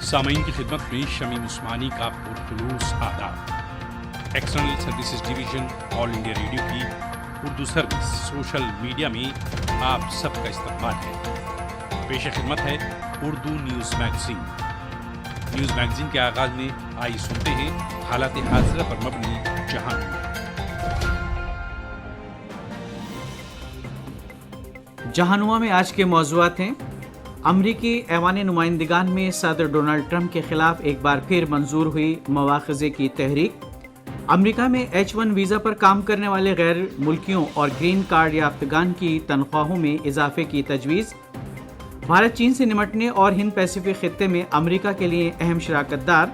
सामीन की खिदमत में शमीम उस्मानी का पुरखुलूस आदाब। External services division all India radio की उर्दू सर्विस सोशल मीडिया में आप सबका इस्तकबाल है। पेश खिदमत है Urdu news magazine. News magazine के आगाज़ में आइए सुनते हैं हालात हाज़िरा पर मबनी जहानुमा। जहानुमा में आज के मौज़ूआत हैं: अमरीकी ऐवान नुमाइंदगान में सदर डोनाल्ड ट्रंप के खिलाफ एक बार फिर मंजूर हुई मवाख़ज़े की तहरीक, अमरीका में H1 वीज़ा पर काम करने वाले गैर मुल्कियों और ग्रीन कार्ड याफ्तगान की तनख्वाहों में इजाफे की तजवीज़, भारत चीन से निमटने और हिंद पैसिफिक खित्ते में अमरीका के लिए अहम शराकतदार,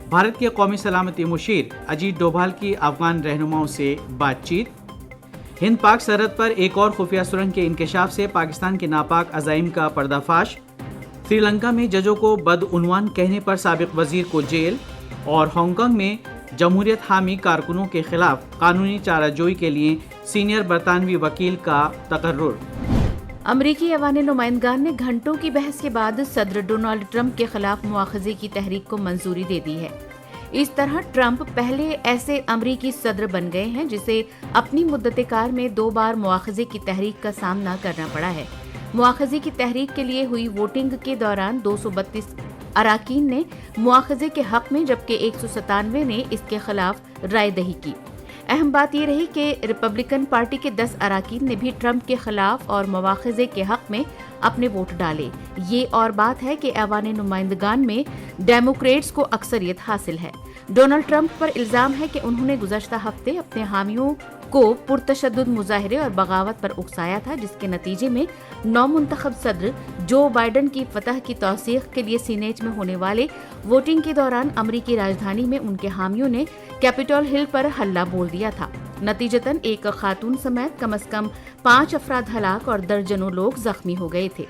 भारत के कौमी सलामती मुशीर अजीत डोभाल की अफगान रहनुमाओं से बातचीत, हिंद पाक सरहद पर एक और खुफिया सुरंग के इंकशाफ से पाकिस्तान के नापाक अज़ाइम का पर्दाफाश, श्रीलंका में जजों को बदउनवान कहने पर साबिक वजीर को जेल, और हांगकांग में जमहूरियत हामी कारकुनों के खिलाफ कानूनी चाराजोई के लिए सीनियर बरतानवी वकील का तकर्रुर। अमरीकी ऐवान नुमाइंदगान ने घंटों की बहस के बाद सदर डोनाल्ड ट्रंप के खिलाफ मुआखज़े की तहरीक को मंजूरी दे दी है। इस तरह ट्रंप पहले ऐसे अमरीकी सदर बन गए हैं जिसे अपनी मुद्दत-ए-कार में 2 बार मुआखज़े की तहरीक का सामना करना पड़ा है। मुआखज़े की तहरीक के लिए हुई वोटिंग के दौरान 232 अराकीन ने मुआखज़े के हक में, जबकि 197 ने इसके खिलाफ राय दही की। अहम बात यह रही कि रिपब्लिकन पार्टी के 10 अराकीन ने भी ट्रंप के खिलाफ और मुआखज़े के हक में अपने वोट डाले। ये और बात है कि ऐवान नुमाइंदगान में डेमोक्रेट्स को अक्सरियत हासिल है। डोनाल्ड ट्रंप पर इल्जाम है कि उन्होंने गुज़श्ता हफ्ते अपने हामियों को पुरतशद्दुद मुजाहरे और बगावत पर उकसाया था, जिसके नतीजे में नौमुंतखब सदर जो बाइडन की फतह की तौसीक़ के लिए सीनेट में होने वाले वोटिंग के दौरान अमरीकी राजधानी में उनके हामियों ने कैपिटल हिल पर हल्ला बोल दिया था। नतीजतन एक खातून समेत कम से कम 5 अफराद हलाक और दर्जनों लोग जख्मी हो गए थे।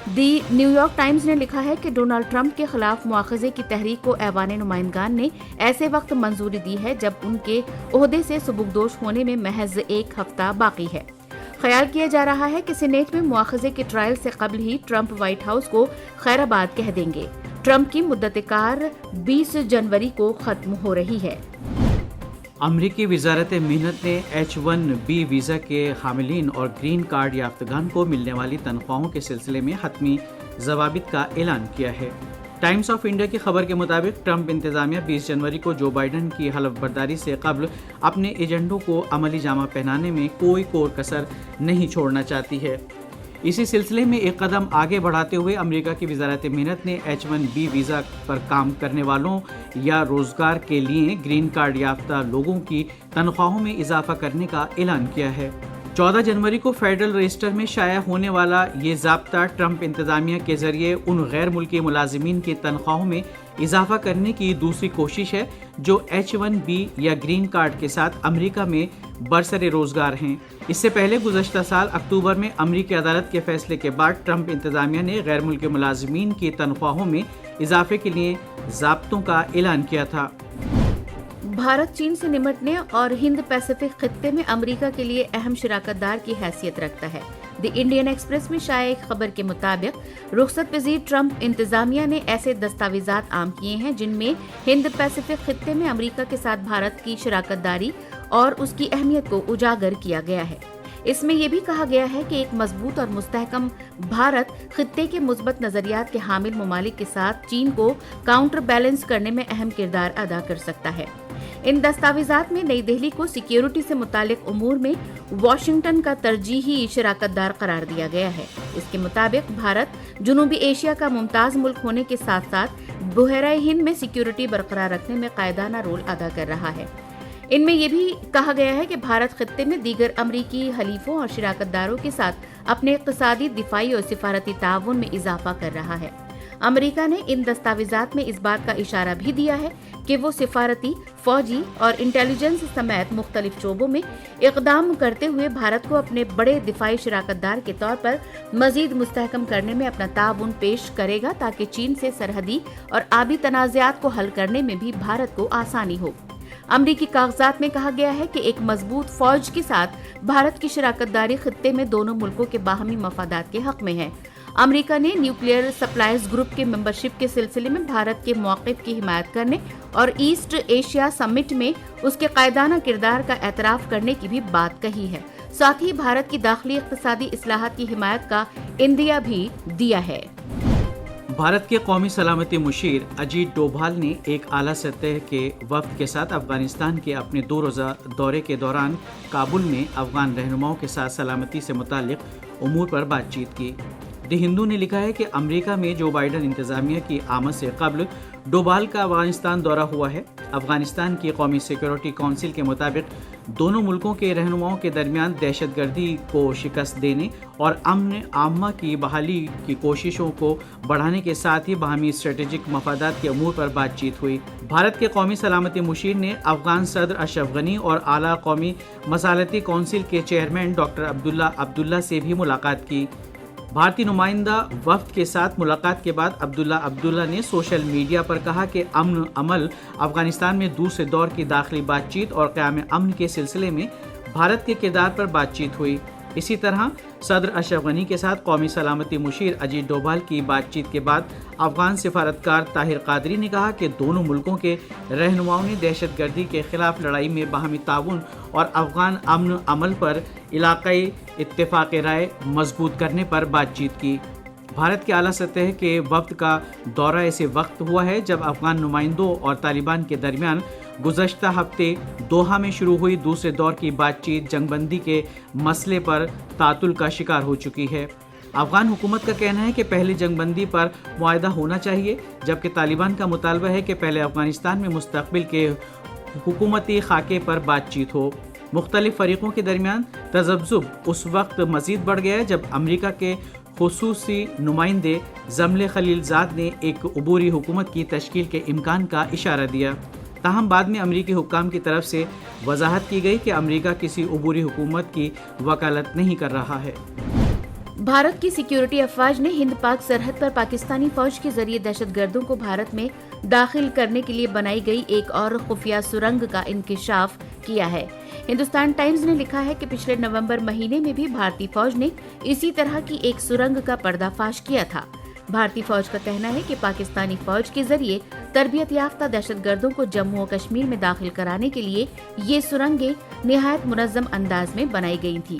दी न्यूयॉर्क टाइम्स ने लिखा है कि डोनाल्ड ट्रंप के खिलाफ मुआखज़े की तहरीक को ऐवान नुमाइंदगान ने ऐसे वक्त मंजूरी दी है जब उनके ओहदे से सुबुकदोश होने में महज 1 हफ्ता बाकी है। ख्याल किया जा रहा है कि सीनेट में मुआखज़े के ट्रायल से कबल ही ट्रंप व्हाइट हाउस को खैराबाद कह देंगे। ट्रंप की मुद्दत-ए-कार 20 जनवरी को खत्म हो रही है। अमरीकी वज़ारत मेहनत ने H1B वीज़ा के हामिलीन और ग्रीन कार्ड याफ्तगान को मिलने वाली तनख्वाहों के सिलसिले में हतमी ज़वाबित का ऐलान किया है। टाइम्स ऑफ इंडिया की खबर के मुताबिक ट्रंप इंतज़ामिया 20 जनवरी को जो बाइडन की हलफ बर्दारी से कबल अपने एजेंडों को अमली जामा पहनाने में कोई कोर कसर नहीं छोड़ना चाहती है। इसी सिलसिले में एक कदम आगे बढ़ाते हुए अमेरिका की वज़ारत मेहनत ने H1B वीज़ा पर काम करने वालों या रोज़गार के लिए ग्रीन कार्ड याफ्ता लोगों की तनख्वाहों में इजाफा करने का ऐलान किया है। 14 जनवरी को फेडरल रजिस्टर में शाया होने वाला ये ज़ाब्ता ट्रंप इंतज़ामिया के ज़रिए उन गैर मुल्की मुलाजिमीन की तनख्वाहों में इजाफा करने की दूसरी कोशिश है जो H1B या ग्रीन कार्ड के साथ अमेरिका में बरसरे रोज़गार हैं। इससे पहले गुज़श्ता साल अक्टूबर में अमरीकी अदालत के फैसले के बाद ट्रंप इंतज़ामिया ने गैर मुल्की मुलाजिमीन की तनख्वाहों में इजाफे के लिए ज़ाब्तों का ऐलान किया था। भारत चीन से निमटने और हिंद पैसिफिक खित्ते में अमेरिका के लिए अहम शराकतदार की हैसियत रखता है। द इंडियन एक्सप्रेस में शाया एक खबर के मुताबिक रुखसत पजीर ट्रंप इंतजामिया ने ऐसे दस्तावेजात आम किए हैं जिनमें हिंद पैसिफिक खित्ते में अमेरिका के साथ भारत की शराकतदारी और उसकी अहमियत को उजागर किया गया है। इसमें यह भी कहा गया है कि एक मजबूत और मुस्तहकम भारत खित्ते के मुस्बत नजरियात के हामिल ममालिक के साथ चीन को काउंटर बैलेंस करने में अहम किरदार अदा कर सकता है। इन दस्तावेजात में नई दिल्ली को सिक्योरिटी से मुतालिक उमूर में वाशिंगटन का तरजीही शराकतदार करार दिया गया है। इसके मुताबिक भारत जनूबी एशिया का मुमताज मुल्क होने के साथ साथ बहरा हिंद में सिक्योरिटी बरकरार रखने में कायदाना रोल अदा कर रहा है। इनमें यह भी कहा गया है कि भारत खित्ते में दीगर अमरीकी हलीफों और शराकतदारों के साथ अपने इक़्तिसादी, दिफाई और सिफारती ताउन में इजाफा कर रहा है। अमेरिका ने इन दस्तावेजात में इस बात का इशारा भी दिया है कि वो सिफारती, फौजी और इंटेलिजेंस समेत मुख्तलिफ शोबों में इक़दाम करते हुए भारत को अपने बड़े दिफाई शराकतदार के तौर पर मजीद मुस्तहकम करने में अपना ताउन पेश करेगा ताकि चीन से सरहदी और आबी तनाज़ात को हल करने में भी भारत को आसानी हो। अमरीकी कागजात में कहा गया है कि एक मजबूत फौज के साथ भारत की शराकतदारी खित्ते में दोनों मुल्कों के बाहमी मफादात के हक में है। अमेरिका ने न्यूक्लियर सप्लायर्स ग्रुप के मेंबरशिप के सिलसिले में भारत के मौक़िफ़ की हिमायत करने और ईस्ट एशिया समिट में उसके कायदाना किरदार का एतराफ़ करने की भी बात कही है। साथ ही भारत की दाखिली इक़्तिसादी इस्लाहात की हिमायत का इंदिया भी दिया है। भारत के कौमी सलामती मुशीर अजीत डोभाल ने एक आला सतह के वफ्द के साथ अफगानिस्तान के अपने 2 रोज़ा दौरे के दौरान काबुल में अफगान रहनुमाओं के साथ सलामती से मुताल्लिक़ उमूर पर बातचीत की। द हिंदू ने लिखा है कि अमेरिका में जो बाइडन इंतज़ामिया की आमद से कबल डोभाल का अफगानिस्तान दौरा हुआ है। अफगानिस्तान की कौमी सिक्योरिटी काउंसिल के मुताबिक दोनों मुल्कों के रहनुमाओं के दरमियान दहशतगर्दी को शिकस्त देने और अमन आम्मा की बहाली की कोशिशों को बढ़ाने के साथ ही बाहमी स्ट्रेटेजिक मफादात के अमूर पर बातचीत हुई। भारत के कौमी सलामती मुशीर ने अफगान सदर अशरफ गनी और आला कौमी मसालती काउंसिल के चेयरमैन डॉक्टर अब्दुल्ला से भी मुलाकात की। भारतीय नुमाइंदा वफ्द के साथ मुलाकात के बाद अब्दुल्ला ने सोशल मीडिया पर कहा कि अमन अमल अफगानिस्तान में दूसरे दौर की दाखिली बातचीत और क़याम अमन के सिलसिले में भारत के किरदार पर बातचीत हुई। इसी तरह सदर अशरफ गनी के साथ कौमी सलामती मुशीर अजीत डोभाल की बातचीत के बाद अफगान सिफारतकार ताहिर कादरी ने कहा कि दोनों मुल्कों के रहनुमाओं ने दहशतगर्दी के खिलाफ लड़ाई में बाहमी ताउन और अफगान अमन अमल पर इलाकाई इत्तेफाक राय मजबूत करने पर बातचीत की। भारत के आला सतह के वफ्द का दौरा ऐसे वक्त हुआ है जब अफगान नुमाइंदों और तालिबान के दरमियान गुज़श्ता हफ्ते दोहा में शुरू हुई दूसरे दौर की बातचीत जंगबंदी के मसले पर तातुल का शिकार हो चुकी है। अफगान हुकूमत का कहना है कि पहले जंगबंदी पर मुआहदा होना चाहिए, जबकि तालिबान का मुतालबा है कि पहले अफगानिस्तान में मुस्तकबिल के हुकूमती खाके पर बातचीत हो। मुख्तलिफ फरीकों के दरमियान तज़ब्ज़ुब उस वक्त मज़ीद बढ़ गया जब अमेरिका के खुसूसी नुमाइंदे जमले खलीलजाद ने एक अबूरी हुकूमत की तश्कील के इम्कान का इशारा दिया। ताहम बाद में अमरीकी हुक्काम की तरफ से वजाहत की गई कि अमेरिका किसी अबूरी हुकूमत की वकालत नहीं कर रहा है। भारत की सिक्योरिटी अफवाज ने हिंद पाक सरहद पर पाकिस्तानी फौज के जरिए दहशतगर्दों को भारत में दाखिल करने के लिए बनाई गई एक और खुफिया सुरंग का इंकिशाफ किया है। हिंदुस्तान टाइम्स ने लिखा है कि पिछले नवंबर महीने में भी भारतीय फौज ने इसी तरह की एक सुरंग का पर्दाफाश किया था। भारतीय फौज का कहना है कि पाकिस्तानी फौज के जरिए तरबियत याफ्ता दहशतगर्दों को जम्मू और कश्मीर में दाखिल कराने के लिए ये सुरंगें निहायत मुनज़्ज़म अंदाज में बनाई गई थी।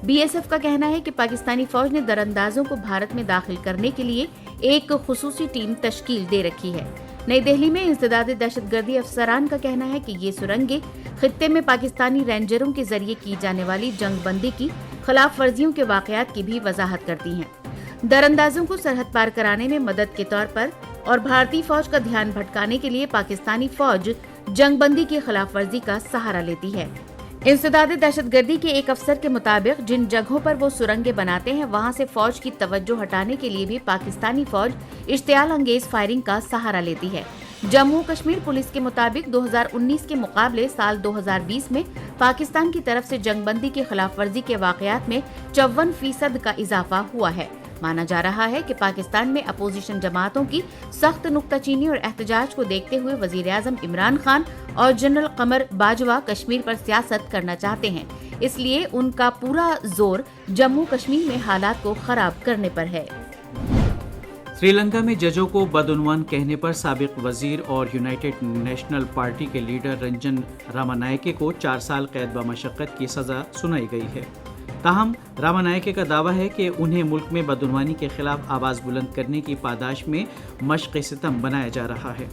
बीएसएफ का कहना है कि पाकिस्तानी फौज ने दरअंदाजों को भारत में दाखिल करने के लिए एक खुसूसी टीम तश्कील दे रखी है। नई दिल्ली में इंसदादे दहशतगर्दी अफसरान का कहना है कि ये सुरंगें खित्ते में पाकिस्तानी रेंजरों के जरिए की जाने वाली जंगबंदी की खिलाफ वर्जियों के वाकयात की भी वजाहत करती हैं। दरअंदाजों को सरहद पार कराने में मदद के तौर पर और भारतीय फौज का ध्यान भटकाने के लिए पाकिस्तानी फौज जंगबंदी की खिलाफ वर्जी का सहारा लेती है। इंसदादे दहशतगर्दी के एक अफसर के मुताबिक जिन जगहों पर वो सुरंगें बनाते हैं वहां से फौज की तवज्जो हटाने के लिए भी पाकिस्तानी फौज इश्तियाल अंगेज फायरिंग का सहारा लेती है। जम्मू कश्मीर पुलिस के मुताबिक 2019 के मुकाबले साल 2020 में पाकिस्तान की तरफ से जंगबंदी की खिलाफ वर्जी के वाकयात में 54% का इजाफा हुआ है। माना जा रहा है कि पाकिस्तान में अपोजिशन जमातों की सख्त नुक्ताचीनी और एहतजाज को देखते हुए वजीर आजम इमरान खान और जनरल कमर बाजवा कश्मीर पर सियासत करना चाहते हैं, इसलिए उनका पूरा जोर जम्मू कश्मीर में हालात को खराब करने पर है। श्रीलंका में जजों को बदउनवान कहने पर साबिक वजीर और यूनाइटेड नेशनल पार्टी के लीडर रंजन रामानायके को 4 साल कैद बमशक्कत की सजा सुनाई गई है। ताहम रामानायके का दावा है कि उन्हें मुल्क में बदउनवानी के खिलाफ आवाज़ बुलंद करने की पादाश में मशक़ सितम बनाया जा रहा है।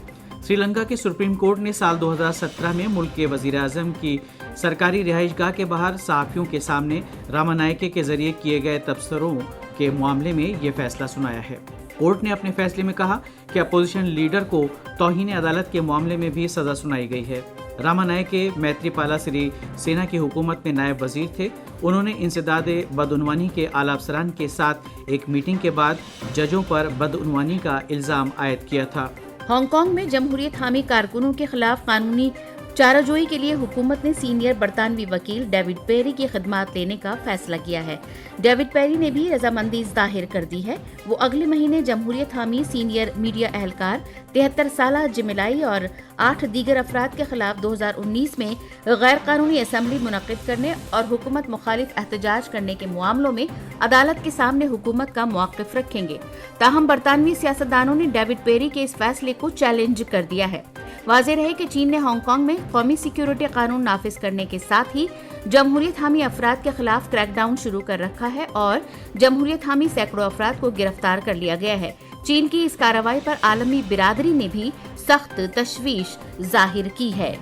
श्रीलंका के सुप्रीम कोर्ट ने साल 2017 में मुल्क के वज़ीर आज़म की सरकारी रिहाइशगाह के बाहर सहाफ़ियों के सामने रामानायके के जरिए किए गए तबसरों के मामले में ये फैसला सुनाया है। कोर्ट ने अपने फैसले में कहा कि अपोजिशन लीडर को तौहीन अदालत के मामले में भी सज़ा सुनाई गई है। रामानायके मैत्रीपाला सिरी सेना की हुकूमत में नायब वजीर थे। उन्होंने इंसदादे बदउनवानी के आला अफसरान के साथ एक मीटिंग के बाद जजों पर बदउनवानी का इल्ज़ाम आयद किया था। हांगकांग में जमहूरियत हामी कारकुनों के खिलाफ कानूनी चाराजोई के लिए हुकूमत ने सीनियर बरतानवी वकील डेविड पेरी की खिदमात लेने का फैसला किया है। डेविड पेरी ने भी रजामंदी जाहिर कर दी है। वो अगले महीने जमहूरियत हामी सीनियर मीडिया एहलकार 73 साला जिमिलाई और 8 दीगर अफराद के खिलाफ 2019 में गैर कानूनी असम्बली मुनक्किद करने और हुकूमत मुखालिफ एहतजाज करने के मामलों में अदालत के सामने हुकूमत का मौक़िफ रखेंगे। ताहम बरतानवी सियासतदानों ने डेविड पेरी के इस फैसले को चैलेंज कर दिया है। वाज़ेह रहे कि चीन ने हांगकांग में कौमी सिक्योरिटी कानून नाफिज करने के साथ ही जमहूरियत हामी अफराद के खिलाफ क्रैकडाउन शुरू कर रखा है और जमहूरियत हामी सैकड़ों अफराद को गिरफ्तार कर लिया गया है। चीन की इस कार्रवाई पर आलमी बिरादरी ने भी सख्त तशवीश जाहिर की है।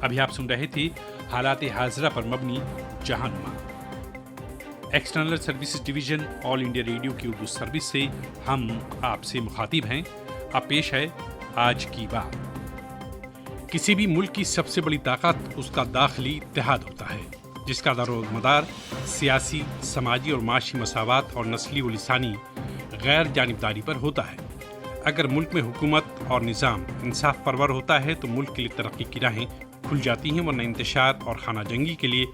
अभी आप सुन रहे थे हालात हाजरा पर मबनी जहानुमा। External services division all India radio की उर्दू सर्विस से हम आपसे मुखातिब हैं। अब पेश है आज की बात। किसी भी मुल्क की सबसे बड़ी ताकत उसका दाखिली इत्तेहाद होता है, जिसका दारोमदार सियासी, समाजी और माशी मसावत और नस्ली व लिसानी गैर जानिबदारी पर होता है। अगर मुल्क में हुकूमत और निज़ाम इंसाफ परवर होता है तो मुल्क के लिए तरक्की की राहें खुल जाती हैं, वरना इंतशार और खाना जंगी के लिए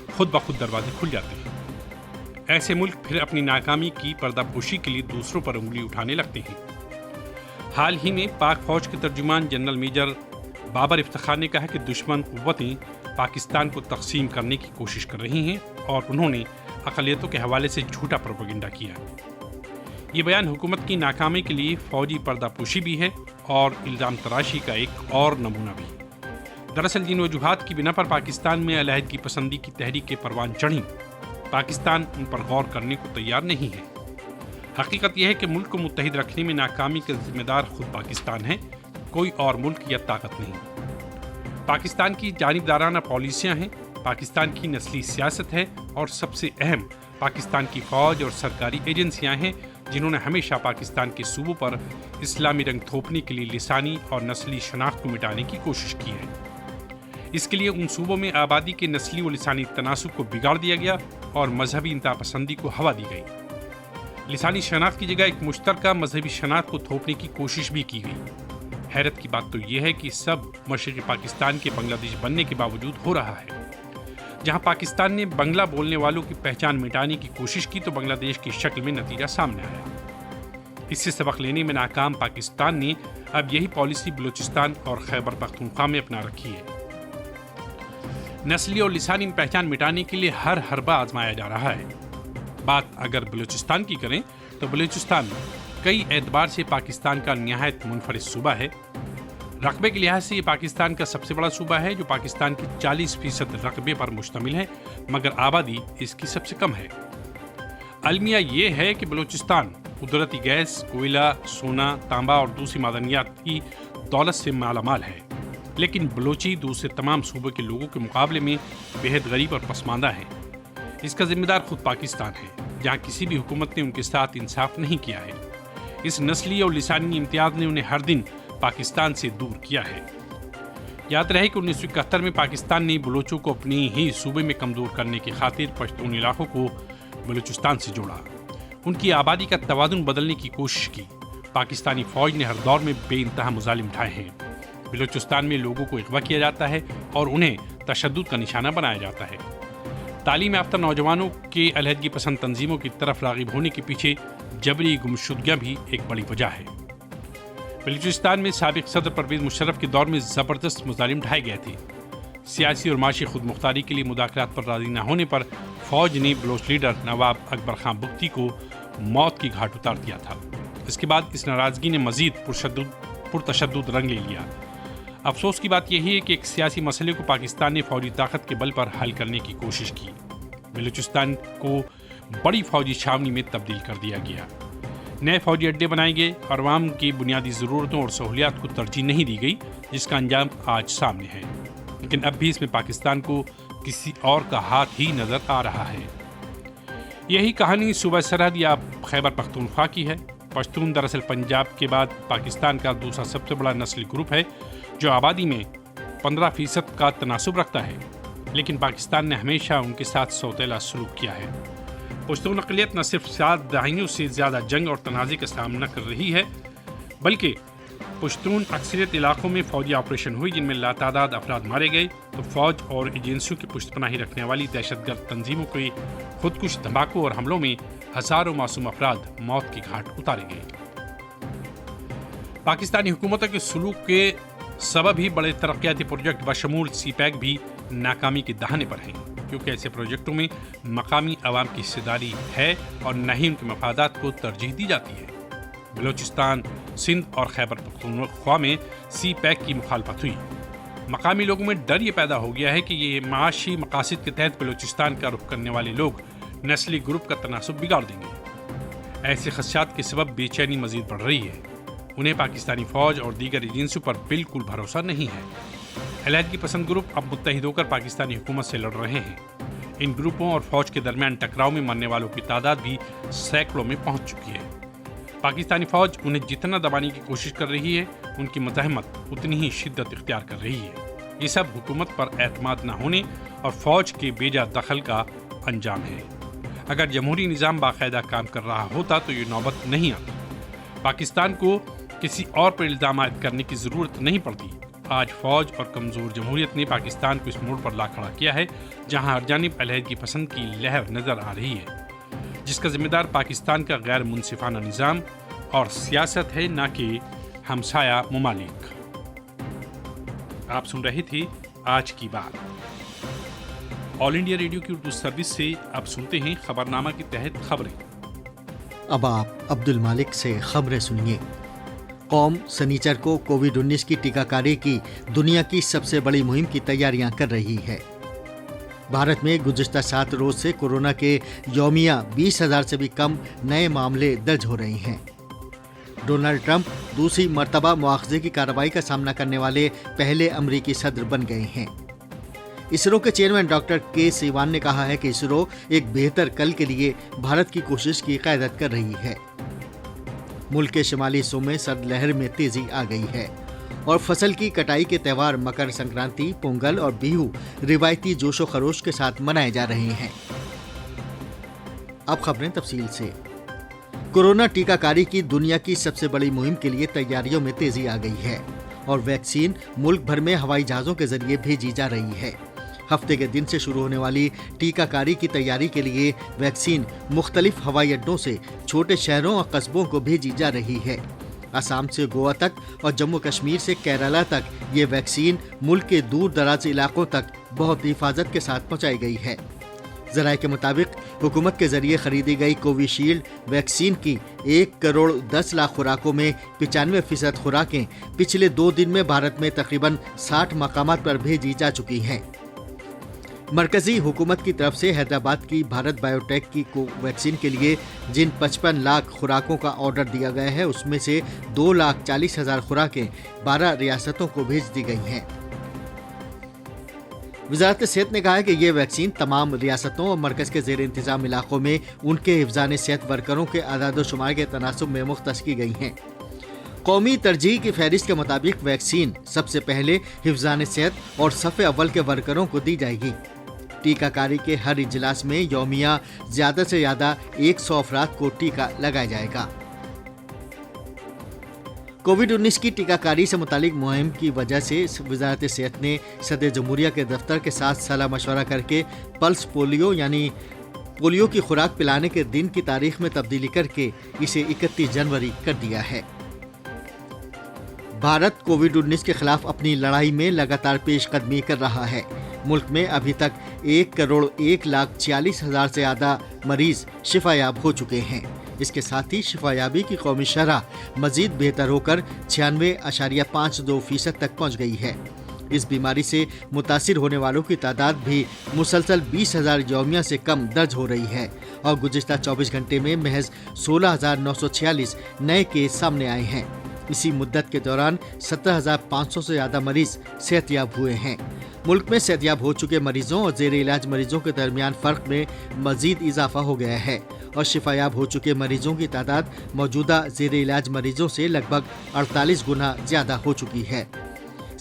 खुद ब खुद दरवाजे खुल जाते हैं। ऐसे मुल्क फिर अपनी नाकामी की पर्दापोशी के लिए दूसरों पर उंगली उठाने लगते हैं। हाल ही में पाक फौज के तर्जुमान जनरल मेजर बाबर इफ्तिखार ने कहा कि दुश्मन कुव्वतें पाकिस्तान को तकसीम करने की कोशिश कर रही हैं और उन्होंने अक़लियतों के हवाले से झूठा प्रोपेगेंडा किया। ये बयान हुकूमत की नाकामी के लिए फौजी पर्दापोशी भी है और इल्ज़ाम तराशी का एक और नमूना भी। दरअसल जिन वजूहात की बिना पर पाकिस्तान में अलहदगी पसंदी की तहरीकें परवान चढ़ीं, पाकिस्तान उन पर गौर करने को तैयार नहीं है। हकीकत यह है कि मुल्क को मुत्तहिद रखने में नाकामी के जिम्मेदार खुद पाकिस्तान है, कोई और मुल्क या ताकत नहीं। पाकिस्तान की जानिबदाराना पॉलिसियां हैं, पाकिस्तान की नस्ली सियासत है और सबसे अहम पाकिस्तान की फ़ौज और सरकारी एजेंसियां हैं जिन्होंने हमेशा पाकिस्तान के सूबों पर इस्लामी रंग थोपने के लिए लिसानी और नस्ली शनाख्त को मिटाने की कोशिश की है। इसके लिए उन सूबों में आबादी के नस्ली व लिसानी तनासुब को बिगाड़ दिया गया और मजहबी इंतहापसंदी को हवा दी गई। लिसानी शनाख्त की जगह एक मुश्तरका मजहबी शनाख्त को थोपने की कोशिश भी की गई। हैरत की बात तो यह है कि सब मशरक़ी पाकिस्तान के बांग्लादेश बनने के बावजूद हो रहा है। जहां पाकिस्तान ने बांग्ला बोलने वालों की पहचान मिटाने की कोशिश की तो बांग्लादेश की शक्ल में नतीजा सामने आया। इससे सबक लेने में नाकाम पाकिस्तान ने अब यही पॉलिसी बलूचिस्तान और खैबर पख्तूनख्वा में अपना रखी है। नस्ली और लिसानी पहचान मिटाने के लिए हर हरबा आजमाया जा रहा है। बात अगर बलूचिस्तान की करें तो बलूचिस्तान कई एतबार से पाकिस्तान का निहायत मुनफरिद सूबा है। रकबे के लिहाज से ये पाकिस्तान का सबसे बड़ा सूबा है जो पाकिस्तान के 40% रकबे पर मुश्तमिल है, मगर आबादी इसकी सबसे कम है। अलमिया ये है कि बलूचिस्तान कुदरती गैस, कोयला, सोना, तांबा और दूसरी मादनियात की दौलत से मालामाल है, लेकिन बलूची दूसरे तमाम सूबों के लोगों के मुकाबले में बेहद गरीब और पसमानदा है। इसका जिम्मेदार खुद पाकिस्तान है, जहाँ किसी भी हुकूमत ने उनके साथ इंसाफ नहीं किया है। इस नस्ली और लिसानी इम्तियाज ने उन्हें हर दिन पाकिस्तान से दूर किया है। याद रहे कि 1971 में पाकिस्तान ने बलूचों को अपने ही सूबे में कमज़ोर करने की खातिर पश्तून इलाकों को बलूचिस्तान से जोड़ा, उनकी आबादी का तवाज़ुन बदलने की कोशिश की। पाकिस्तानी फ़ौज ने हर दौर में बेइंतहा मुजालिम उठाए हैं। बलूचिस्तान में लोगों को अगवा किया जाता है और उन्हें तशद्दुद का निशाना बनाया जाता है। तालीम याफ्ता नौजवानों के अलहदगी पसंद तंजीमों की तरफ राग़िब होने के पीछे जबरी गुमशुदगियाँ भी एक बड़ी वजह है। बलूचिस्तान में साबिक़ सदर परवेज़ मुशर्रफ के दौर में ज़बरदस्त मुजालिम ढाए गए थे। सियासी और माशी खुद मुख्तारी के लिए मुदाखलात पर राज़ी न होने पर फ़ौज ने बलोच लीडर नवाब अकबर खां बुख्ती को मौत की घाट उतार दिया था। इसके बाद इस नाराज़गी ने मज़ीद पुरतशद्दुद रंग ले लिया। अफसोस की बात यही है कि एक सियासी मसले को पाकिस्तान ने फ़ौजी ताकत के बल पर हल करने की कोशिश की। बलूचिस्तान को बड़ी फ़ौजी छावनी में तब्दील कर दिया गया, नए फ़ौजी अड्डे बनाए गए और अवाम की बुनियादी ज़रूरतों और सहूलियात को तरजीह नहीं दी गई, जिसका अंजाम आज सामने है। लेकिन अब भी इसमें पाकिस्तान को किसी और का हाथ ही नज़र आ रहा है। यही कहानी सूबा सरहद या खैबर पख्तूनख्वा की है। पश्तून दरअसल पंजाब के बाद पाकिस्तान का दूसरा सबसे बड़ा नस्ली ग्रुप है जो आबादी में 15% का तनासुब रखता है, लेकिन पाकिस्तान ने हमेशा उनके साथ सौतेला सलूक किया है। पश्तून अक़लियत न सिर्फ 7 दहाइयों से ज़्यादा जंग और तनाज़े का सामना कर रही है, बल्कि پشتون اکثریت علاقوں میں فوجی آپریشن ہوئی جن میں لاتعداد افراد مارے گئے تو فوج اور ایجنسیوں کی پشت پناہی رکھنے والی دہشت گرد تنظیموں کے خودکش دھماکوں اور حملوں میں ہزاروں معصوم افراد موت کی گھاٹ اتارے گئے۔ پاکستانی حکومتوں کے سلوک کے سبب ہی بڑے ترقیاتی پروجیکٹ بشمول سی پیک بھی ناکامی کے دہانے پر ہیں، کیونکہ ایسے پروجیکٹوں میں مقامی عوام کی حصہ داری ہے اور نہ ہی ان کے مفادات کو ترجیح دی جاتی ہے۔ بلوچستان، سندھ اور خیبر پختونخوا میں سی پیک کی مخالفت ہوئی۔ مقامی لوگوں میں ڈر یہ پیدا ہو گیا ہے کہ یہ معاشی مقاصد کے تحت بلوچستان کا رخ کرنے والے لوگ نسلی گروپ کا تناسب بگاڑ دیں گے۔ ایسے خدشات کے سبب بے چینی مزید بڑھ رہی ہے۔ انہیں پاکستانی فوج اور دیگر ایجنسیوں پر بالکل بھروسہ نہیں ہے۔ علیحدگی پسند گروپ اب متحد ہو کر پاکستانی حکومت سے لڑ رہے ہیں۔ ان گروپوں اور فوج کے درمیان ٹکراؤ میں مرنے والوں کی تعداد بھی سینکڑوں میں پہنچ چکی ہے۔ پاکستانی فوج انہیں جتنا دبانے کی کوشش کر رہی ہے، ان کی مزاحمت اتنی ہی شدت اختیار کر رہی ہے۔ یہ سب حکومت پر اعتماد نہ ہونے اور فوج کے بیجا دخل کا انجام ہے۔ اگر جمہوری نظام باقاعدہ کام کر رہا ہوتا تو یہ نوبت نہیں آتی۔ پاکستان کو کسی اور پر الزام عائد کرنے کی ضرورت نہیں پڑتی۔ آج فوج اور کمزور جمہوریت نے پاکستان کو اس موڑ پر لا کھڑا کیا ہے جہاں ہر جانب علیحدگی پسند کی لہر نظر آ رہی ہے، جس کا ذمہ دار پاکستان کا غیر منصفانہ نظام اور سیاست ہے، نہ کہ ہمسایہ ممالک۔ آپ سن رہے تھے آج کی بات۔ آل انڈیا ریڈیو کی اردو سروس سے اب سنتے ہیں خبرنامہ کے تحت خبریں۔ اب آپ عبد المالک سے خبریں سنیے۔ قوم سنیچر کو کووڈ-19 کی ٹیکہ کاری کی دنیا کی سب سے بڑی مہم کی تیاریاں کر رہی ہے۔ بھارت میں گزشتہ 7 روز سے کورونا کے یومیہ 20,000 سے بھی کم نئے معاملے درج ہو رہے ہیں۔ ڈونلڈ ٹرمپ دوسری مرتبہ مواخذے کی کارروائی کا سامنا کرنے والے پہلے امریکی صدر بن گئے ہیں۔ اسرو کے چیئرمین ڈاکٹر کے سیوان نے کہا ہے کہ اسرو ایک بہتر کل کے لیے بھارت کی کوشش کی قیادت کر رہی ہے۔ ملک کے شمالی حصوں میں سرد لہر میں تیزی آ گئی ہے اور فصل کی کٹائی کے تہوار مکر سنکرانتی، پونگل اور بیہو روایتی جوش و خروش کے ساتھ منائے جا رہے ہیں۔ اب خبریں تفصیل سے۔ کورونا ٹیکہ کاری کی دنیا کی سب سے بڑی مہم کے لیے تیاریوں میں تیزی آ گئی ہے اور ویکسین ملک بھر میں ہوائی جہازوں کے ذریعے بھیجی جا رہی ہے۔ ہفتے کے دن سے شروع ہونے والی ٹیکہ کاری کی تیاری کے لیے ویکسین مختلف ہوائی اڈوں سے چھوٹے شہروں اور قصبوں کو بھیجی جا رہی ہے۔ آسام سے گوا تک اور جموں کشمیر سے کیرالہ تک یہ ویکسین ملک کے دور دراز علاقوں تک بہت حفاظت کے ساتھ پہنچائی گئی ہے۔ ذرائع کے مطابق حکومت کے ذریعے خریدی گئی کووشیلڈ ویکسین کی 1,10,00,000 خوراکوں میں 95% خوراکیں پچھلے 2 دن میں بھارت میں تقریباً 60 مقامات پر بھیجی جا چکی ہیں۔ مرکزی حکومت کی طرف سے حیدرآباد کی بھارت بائیو ٹیک کی ویکسین کے لیے جن 55 لاکھ خوراکوں کا آرڈر دیا گیا ہے اس میں سے 2,40,000 خوراکیں 12 ریاستوں کو بھیج دی گئی ہیں۔ وزارت صحت نے کہا ہے کہ یہ ویکسین تمام ریاستوں اور مرکز کے زیر انتظام علاقوں میں ان کے حفظان صحت ورکروں کے اعداد و شمار کے تناسب میں مختص کی گئی ہیں۔ قومی ترجیح کی فہرست کے مطابق ویکسین سب سے پہلے حفظان صحت اور صف اول کے ورکروں کو دی جائے گی۔ ٹیکہ کاری کے ہر اجلاس میں یومیہ زیادہ سے زیادہ 100 افراد کو ٹیکہ لگایا جائے گا۔ کووڈ-19 کی ٹیکہ کاری سے متعلق مہم کی وجہ سے وزارت صحت نے صدر جمہوریہ کے دفتر کے ساتھ صلاح مشورہ کر کے پلس پولیو یعنی پولیو کی خوراک پلانے کے دن کی تاریخ میں تبدیلی کر کے اسے 31 جنوری کر دیا ہے۔ بھارت کووڈ-19 کے خلاف اپنی لڑائی میں لگاتار پیش قدمی کر رہا ہے۔ ملک میں ابھی تک 1,01,46,000 سے زیادہ مریض شفا یاب ہو چکے ہیں۔ اس کے ساتھ ہی شفا یابی کی قومی شرح مزید بہتر ہو کر 96.52% تک پہنچ گئی ہے۔ اس بیماری سے متاثر ہونے والوں کی تعداد بھی مسلسل 20,000 یومیہ سے کم درج ہو رہی ہے اور گزشتہ 24 گھنٹے میں محض 16,946 نئے کیس سامنے آئے ہیں۔ اسی مدت کے دوران 17,500 سے زیادہ مریض صحت یاب ہوئے ہیں۔ ملک میں صحت یاب ہو چکے مریضوں اور زیر علاج مریضوں کے درمیان فرق میں مزید اضافہ ہو گیا ہے اور شفا یاب ہو چکے مریضوں کی تعداد موجودہ زیر علاج مریضوں سے لگ بھگ 48 گنا زیادہ ہو چکی ہے۔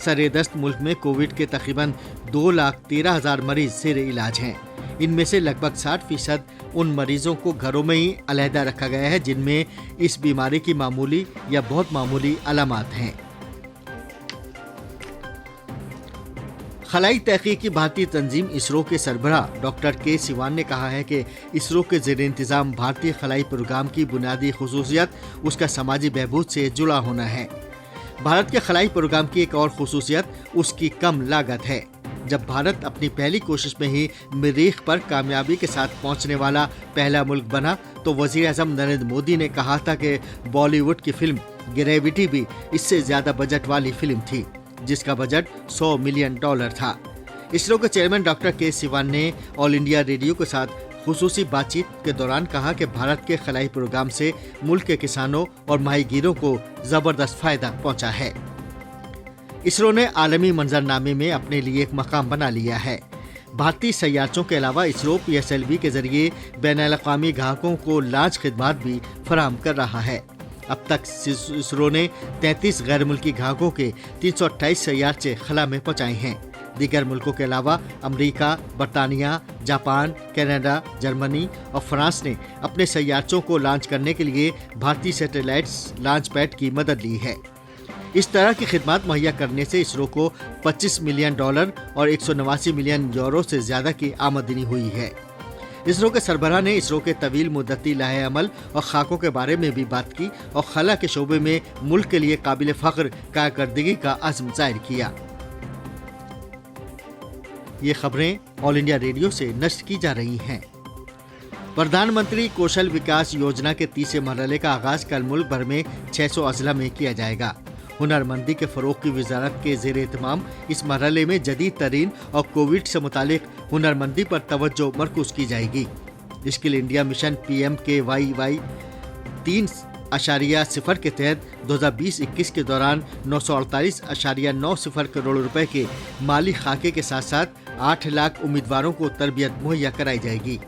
سر دست ملک میں کووڈ کے تقریباً 2,13,000 مریض زیر علاج ہیں۔ ان میں سے لگ بھگ 60% ان مریضوں کو گھروں میں ہی علیحدہ رکھا گیا ہے جن میں اس بیماری کی معمولی یا بہت معمولی علامات ہیں۔ खलाई तहकीकी भारतीय तंजीम इसरो के सरबराह डॉक्टर के सिवान ने कहा है कि इसरो के ज़ेर इंतज़ाम भारतीय खलाई प्रोग्राम की बुनियादी खुसूसियत उसका समाजी बहबूद से जुड़ा होना है। भारत के खलाई प्रोग्राम की एक और खुसूसियत उसकी कम लागत है। जब भारत अपनी पहली कोशिश में ही मरीख पर कामयाबी के साथ पहुंचने वाला पहला मुल्क बना तो वज़ीर आज़म नरेंद्र मोदी ने कहा था कि बॉलीवुड की फिल्म ग्रेविटी भी इससे ज़्यादा बजट वाली फिल्म थी, जिसका बजट $100 मिलियन था। इसरो के चेयरमैन डॉक्टर के सिवान ने ऑल इंडिया रेडियो के साथ खुसूसी बातचीत के दौरान कहा कि भारत के खलाई प्रोग्राम से मुल्क के किसानों और माहीगीरों को ज़बरदस्त फ़ायदा पहुंचा है। इसरो ने आलमी मंजरनामे में अपने लिए एक मकाम बना लिया है। भारतीय सैयारों के अलावा इसरो PSLV के जरिए बैनुल-अक़वामी ग्राहकों को लॉन्च खिदमात भी फराहम कर रहा है। अब तक इसरो ने 33 गैर मुल्की ग्राहकों के 328 सैयारे खला में पहुंचाए हैं। दीगर मुल्कों के अलावा अमेरिका, बरतानिया, जापान, कनाडा, जर्मनी और फ्रांस ने अपने सैयारों को लॉन्च करने के लिए भारतीय सैटेलाइट्स लॉन्च पैड की मदद ली है। इस तरह की खिदमत मुहैया करने से इसरो को $25 मिलियन और 189 मिलियन यूरो से ज़्यादा की आमदनी हुई है। इसरो के सरबराह ने इसरो के तवील मुद्दती लाहे अमल और खाकों के बारे में भी बात की और खला के शोबे में मुल्क के लिए काबिल फ़ख्र कारकर्दगी का अज़्म ज़ाहिर किया। ये खबरें ऑल इंडिया रेडियो से नश्र की जा रही हैं। प्रधानमंत्री कौशल विकास योजना के तीसरे मरहले का आगाज़ कल मुल्क भर में 600 अजला में किया जाएगा। हुनरमंदी के फ़रोग़ की वजारत के ज़ेर एहतमाम इस मरहले में जदीद तरीन और कोविड से मुतालिक हुनरमंदी पर तवज्जो मरकूज़ की जाएगी। स्किल इंडिया मिशन PMKYY 3.0 के तहत 2020-21 के दौरान 948.90 करोड़ रुपए के माली खाके के साथ साथ 8 लाख उम्मीदवारों को तरबियत मुहैया कराई जाएगी।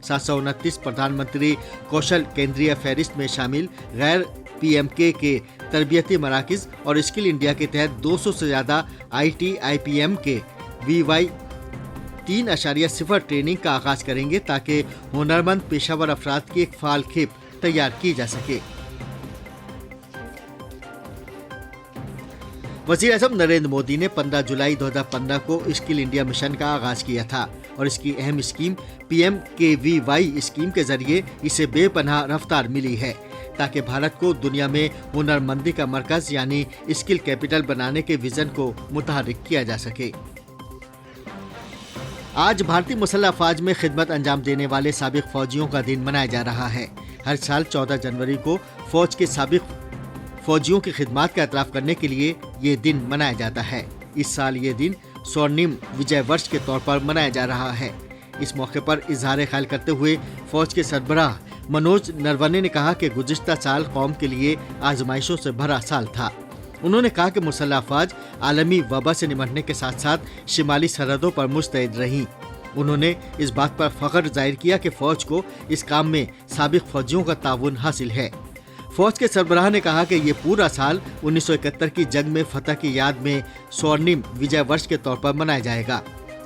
729 प्रधानमंत्री कौशल केंद्रीय फहरिस्त में शामिल गैर PMK के तरबियती मराकिज़ और स्किल इंडिया के तहत 200 से ज़्यादा IT/IPM के VY 3.0 ट्रेनिंग का आगाज़ करेंगे ताकि हुनरमंद पेशावर अफराद की एक फ़ाल खेप तैयार की जा सके। वज़ीर आज़म नरेंद्र मोदी ने 15 जुलाई 2015 को स्किल इंडिया मिशन का आगाज़ किया था और इसकी अहम स्कीम PMKVY स्कीम के जरिए इसे बेपनाह रफ्तार मिली है ताकि भारत को दुनिया में हुनरमंदी का मरकज़ यानी स्किल कैपिटल बनाने के विज़न को मुतहर्रिक किया जा सके। आज भारतीय मुसल्लह अफ़वाज में खिदमत अंजाम देने वाले साबिक फ़ौजियों का दिन मनाया जा रहा है। हर साल 14 जनवरी को फ़ौज के साबिक फ़ौजियों की खिदमत का एतराफ़ करने के लिए ये दिन मनाया जाता है। इस साल ये दिन स्वर्णिम विजय वर्ष के तौर पर मनाया जा रहा है। इस मौके पर इजहार ख्याल करते हुए फ़ौज के सरबराह मनोज नरवणे ने कहा कि गुज़िश्ता साल कौम के लिए आजमाइशों से भरा साल था। उन्होंने कहा कि मुसल्लह अफ़वाज आलमी वबा से निपटने के साथ साथ शिमाली सरहदों पर मुस्तैद रहीं। उन्होंने इस बात पर फ़ख्र ज़ाहिर किया कि फ़ौज को इस काम में साबिक फ़ौजियों का ताउन हासिल है। फ़ौज के सरबराह ने कहा कि ये पूरा साल 1971 की जंग में फतह की याद में स्वर्णिम विजय वर्ष के तौर पर मनाया जाएगा।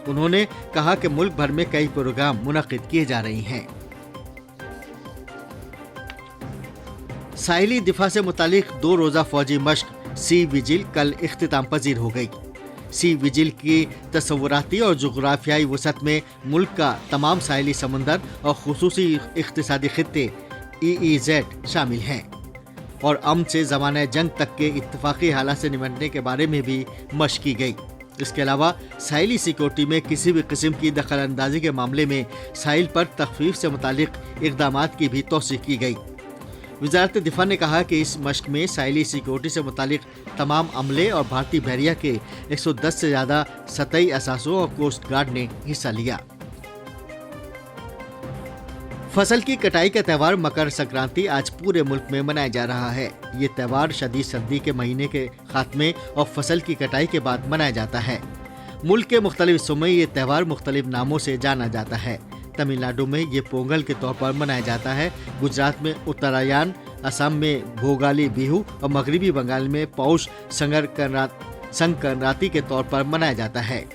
उन्होंने कहा कि मुल्क भर में कई प्रोग्राम मुनक़िद किए जा रहे हैं। साहिली दिफा से मुतालिक 2 रोज़ा फ़ौजी मश्क सी विजिल कल इख्तिताम पजीर हो गई। सी विजिल की तस्वुराती और जुग़राफ़ियाई वसत में मुल्क का तमाम साहिली समंदर और खुसूसी इख्तिसादी खित्ते EEZ शामिल हैं और अमन से ज़माने जंग तक के इत्तफ़ाक़ी हालात से निपटने के बारे में भी मश्क की गई। इसके अलावा साहिली सिक्योरिटी में किसी भी किस्म की दखल अंदाजी के मामले में साहिल पर तख़फ़ीफ़ से मुतालिक इक़दामात की भी तौसीक़ की गई। वज़ारत दिफा ने कहा कि इस मश्क में साहिली सिक्योरिटी से मुतालिक तमाम अमले और भारतीय बहरिया के 110 से ज़्यादा सतही असासों और कोस्ट गार्ड ने हिस्सा लिया। फसल की कटाई का त्यौहार मकर संक्रांति आज पूरे मुल्क में मनाया जा रहा है। ये त्यौहार शदीद सर्दी के महीने के खात्मे और फसल की कटाई के बाद मनाया जाता है। मुल्क के मुख्तलिफ हिस्सों में ये त्यौहार मुख्तलिफ नामों से जाना जाता है। तमिलनाडु में ये पोंगल के तौर पर मनाया जाता है, गुजरात में उत्तरायण, असम में भोगाली बिहू और मगरबी बंगाल में पौष संक्रांति के तौर पर मनाया जाता है।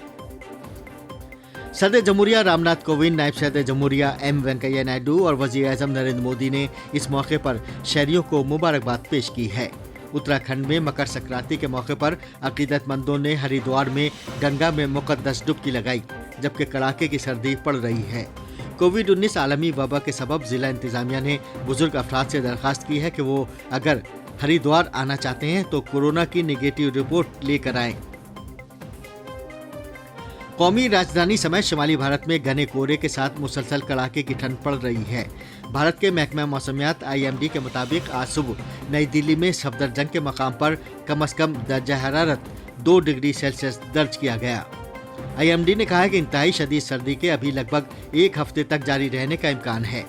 सदर जमहूरिया रामनाथ कोविंद, नायब सदर जमहूरिया M वेंकैया नायडू और वज़ीर आज़म नरेंद्र मोदी ने इस मौके पर शहरियों को मुबारकबाद पेश की है। उत्तराखंड में मकर संक्रांति के मौके पर अकीदतमंदों ने हरिद्वार में गंगा में मुकद्दस डुबकी लगाई, जबकि कड़ाके की सर्दी पड़ रही है। कोविड-19 आलमी वबा के सबब जिला इंतजामिया ने बुजुर्ग अफराद से दरखास्त की है कि वो अगर हरिद्वार आना चाहते हैं तो कोरोना की नेगेटिव रिपोर्ट लेकर आएं। कौमी राजधानी समेत शिमाली भारत में घने कोहरे के साथ मुसलसल कड़ाके की ठंड पड़ रही है। भारत के महकमा मौसमियात IMD के मुताबिक आज सुबह नई दिल्ली में सफदरजंग के मकाम पर कम से कम दर्जा हरारत 2 डिग्री सेल्सियस दर्ज किया गया। IMD ने कहा है कि इंतहाई शदीद सर्दी के अभी लगभग 1 हफ्ते तक जारी रहने का इम्कान है।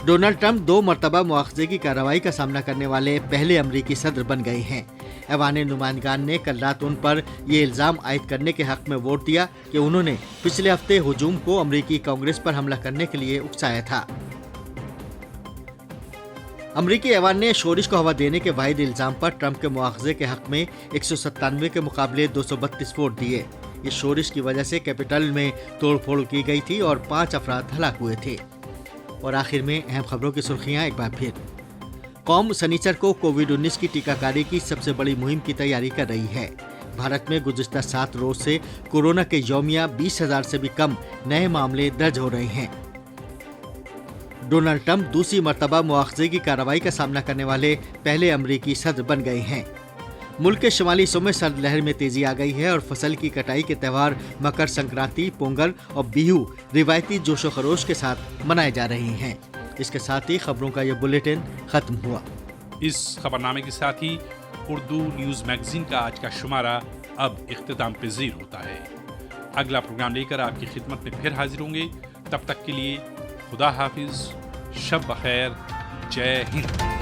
डोनाल्ड ट्रंप 2 मरतबा मुआवजे की कार्रवाई का सामना करने वाले पहले अमरीकी सदर बन गए हैं। ऐवान नुमाइंदगान ने कल रात उन पर ये इल्ज़ाम आयद करने के हक में वोट दिया कि उन्होंने पिछले हफ्ते हुजूम को अमरीकी कांग्रेस पर हमला करने के लिए उकसाया था। अमरीकी ऐवान ने शोरिश को हवा देने के वाहिद इल्ज़ाम पर ट्रंप के मुआवजे के हक में 197 के मुकाबले 232 वोट दिए। इस शोरिश की वजह से कैपिटल में तोड़फोड़ की गई थी और 5 अफराद हलाक हुए थे। और आखिर में अहम खबरों की सुर्खियां एक बार फिर। कौम सनीचर को कोविड-19 की टीकाकारी की सबसे बड़ी मुहिम की तैयारी कर रही है। भारत में गुज़िश्ता 7 रोज से कोरोना के यौमिया 20,000 से भी कम नए मामले दर्ज हो रहे हैं। डोनाल्ड ट्रंप दूसरी मरतबा मुआवजे की कार्रवाई का सामना करने वाले पहले अमरीकी सदर बन गए हैं। मुल्क के शुमाली हिस्सों में सर्द लहर में तेजी आ गई है और फसल की कटाई के त्यौहार मकर संक्रांति, पोंगल और बिहू रिवायती जोशो खरोश के साथ मनाए जा रहे हैं। इसके साथ ही खबरों का यह बुलेटिन खत्म हुआ। इस खबरनामे के साथ ही उर्दू न्यूज़ मैगजीन का आज का शुमारा अब इख्तिताम पज़ीर होता है। अगला प्रोग्राम लेकर आपकी खिदमत में फिर हाजिर होंगे। तब तक के लिए खुदा हाफिज, शब बखैर, जय हिंद।